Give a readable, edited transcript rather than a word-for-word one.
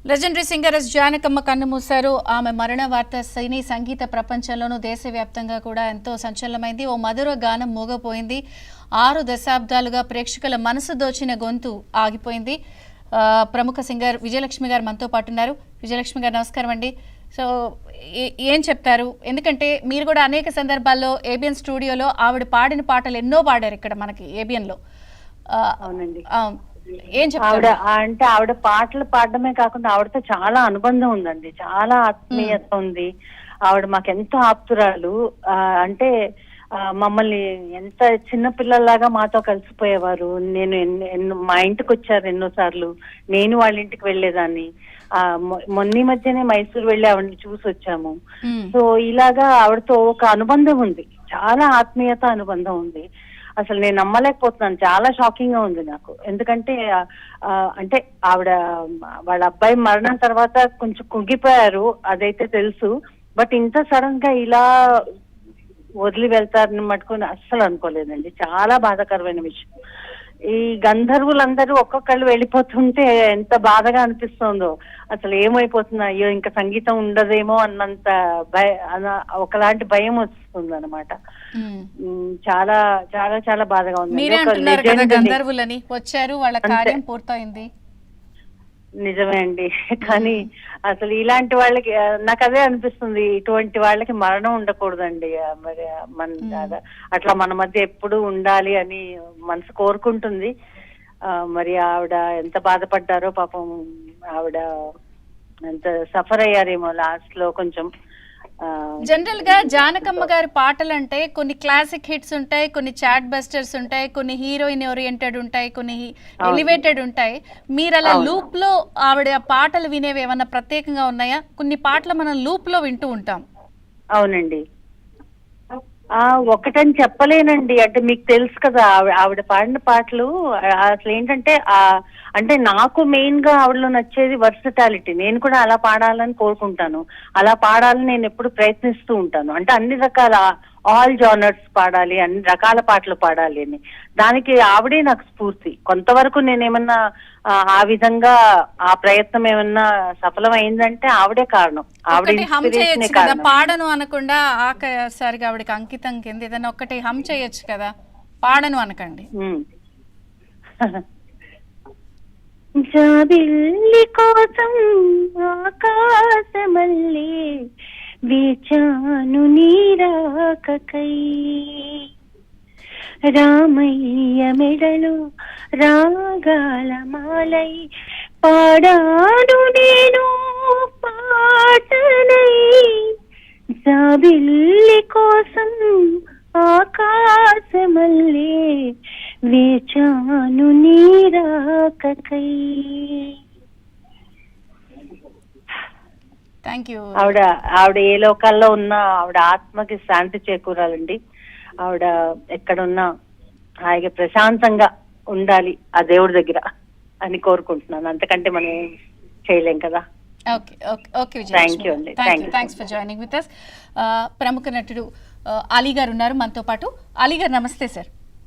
Legendary singer yes Janakamma కన్నుమూశారు. ఆమె మరణ వార్త సినీ సంగీత ప్రపంచంలోనూ దేశవ్యాప్తంగా కూడా ఎంతో సంచలనమైంది. ఓ మధుర గానం మూగపోయింది. 6 దశాబ్దాలుగా ప్రేక్షకుల మనసు దోచిన గొంతు ఆగిపోయింది. ప్రముఖ సింగర్ విజయలక్ష్మి గారు మనతో పాటు ఉన్నారు. విజయలక్ష్మి గారు నమస్కారం అండి. సో ఏం చెప్తారు? ఎందుకంటే మీరు కూడా అనేక సందర్భాల్లో ఏబిఎన్ స్టూడియోలో ఆవిడ పాడిన పాటలు ఎన్నో పాడారు ఇక్కడ మనకి ఏబిఎన్లో. అవునండి. ఏం చెప్తారు? అంటే ఆవిడ పాటలు పాడడమే కాకుండా ఆవిడతో చాలా అనుబంధం ఉందండి, చాలా ఆత్మీయత ఉంది. ఆవిడ మాకెంతో ఆప్తురాలు. అంటే మమ్మల్ని ఎంత చిన్న పిల్లల్లాగా మాతో కలిసిపోయేవారు. నేను మా ఇంటికి వచ్చారు ఎన్నోసార్లు, నేను వాళ్ళ ఇంటికి వెళ్లేదాన్ని. మొన్న మధ్యనే మైసూర్ వెళ్ళి ఆవిడని చూసి వచ్చాము. సో ఇలాగా ఆవిడతో ఒక అనుబంధం ఉంది, చాలా ఆత్మీయత అనుబంధం ఉంది. అసలు నేను నమ్మలేకపోతున్నాను, చాలా షాకింగ్ గా ఉంది నాకు. ఎందుకంటే అంటే ఆవిడ వాళ్ళ అబ్బాయి మరణం తర్వాత కొంచెం కుంగిపోయారు, అదైతే తెలుసు. బట్ ఇంత సడన్ గా ఇలా వదిలి వెళ్తారని మట్టుకుని అస్సలు అనుకోలేదండి. చాలా బాధాకరమైన విషయం. ఈ గంధర్వులందరూ ఒక్కొక్కళ్ళు వెళ్ళిపోతుంటే ఎంత బాధగా అనిపిస్తుందో. అసలు ఏమైపోతుందో, అయ్యో ఇంకా సంగీతం ఉండదేమో అన్నంత ఒకలాంటి భయం వస్తుంది అనమాట. చాలా చాలా చాలా బాధగా ఉంది. మీరే అంటున్నారు కదా గంధర్వులని వచ్చారు, వాళ్ళ కార్యం పూర్తయింది. నిజమే అండి. కానీ అసలు ఇలాంటి వాళ్ళకి నాకు అదే అనిపిస్తుంది, ఇటువంటి వాళ్ళకి మరణం ఉండకూడదండి. మరి అట్లా మన మధ్య ఎప్పుడు ఉండాలి అని మనసు కోరుకుంటుంది. మరి ఆవిడ ఎంత బాధపడ్డారో పాపం. ఆవిడ ఎంత సఫర్ అయ్యారేమో లాస్ట్ లో కొంచెం. జనరల్ గా జానకమ్మ గారి పాటలు అంటే కొన్ని క్లాసిక్ హిట్స్ ఉంటాయి, కొన్ని చాట్ బస్టర్స్ ఉంటాయి, కొన్ని హీరోయిన్ ఓరియంటెడ్ ఉంటాయి, కొన్ని ఎలివేటెడ్ ఉంటాయి. మీరు అలా లూప్ లో ఆవిడ పాటలు వినేవి ఏమన్నా ప్రత్యేకంగా ఉన్నాయా? కొన్ని పాటలు మనం లూప్ లో వింటూ ఉంటాం. అవునండి, ఒకటని చెప్పలేనండి. అంటే మీకు తెలుసు కదా ఆవిడ పాడిన పాటలు అసలు ఏంటంటే అంటే నాకు మెయిన్ గా ఆవిడలో నచ్చేది వర్సటాలిటీ. నేను కూడా అలా పాడాలని కోరుకుంటాను, అలా పాడాలని నేను ఎప్పుడు ప్రయత్నిస్తూ ఉంటాను. అంటే అన్ని రకాల ఆల్ జానర్స్ పాడాలి, అన్ని రకాల పాటలు పాడాలి అని. దానికి ఆవిడే నాకు స్ఫూర్తి. కొంతవరకు నేనేమన్నా ఆ విధంగా ఆ ప్రయత్నం ఏమన్నా సఫలమైందంటే ఆవిడే కారణం, ఆవిడ ఇన్స్పిరేషనే కారణం. పాడను అనకుండా ఆఖరిసారిగా ఆవిడకి అంకితం కింద ఏదైనా ఒక్కటి హమ్ చేయొచ్చు కదా, పాడను అనకండి. జాబిల్లి కోసం ఆకాశమల్లే వేచాను నీరాకకై, రామయ్య మెడలో రాగాల మాలై పాడాను నేను పాటనై. జాబిల్లి కోసం ఆకాశమల్లే వేచాను నీరాకకై. ఆవిడ ఏ లోకాల్లో ఉన్నా ఆవిడ ఆత్మకి శాంతి చేకూరాలండి. ఆవిడ ఎక్కడున్నా హాయిగా ప్రశాంతంగా ఉండాలి ఆ దేవుడి దగ్గర అని కోరుకుంటున్నాను. అంతకంటే మనం చేయలేం కదా. థ్యాంక్ యూ అండి. Thanks for joining with us. ప్రముఖ నటుడు అలీ గారు ఉన్నారు మనతో పాటు. అలీ గారు నమస్తే సార్.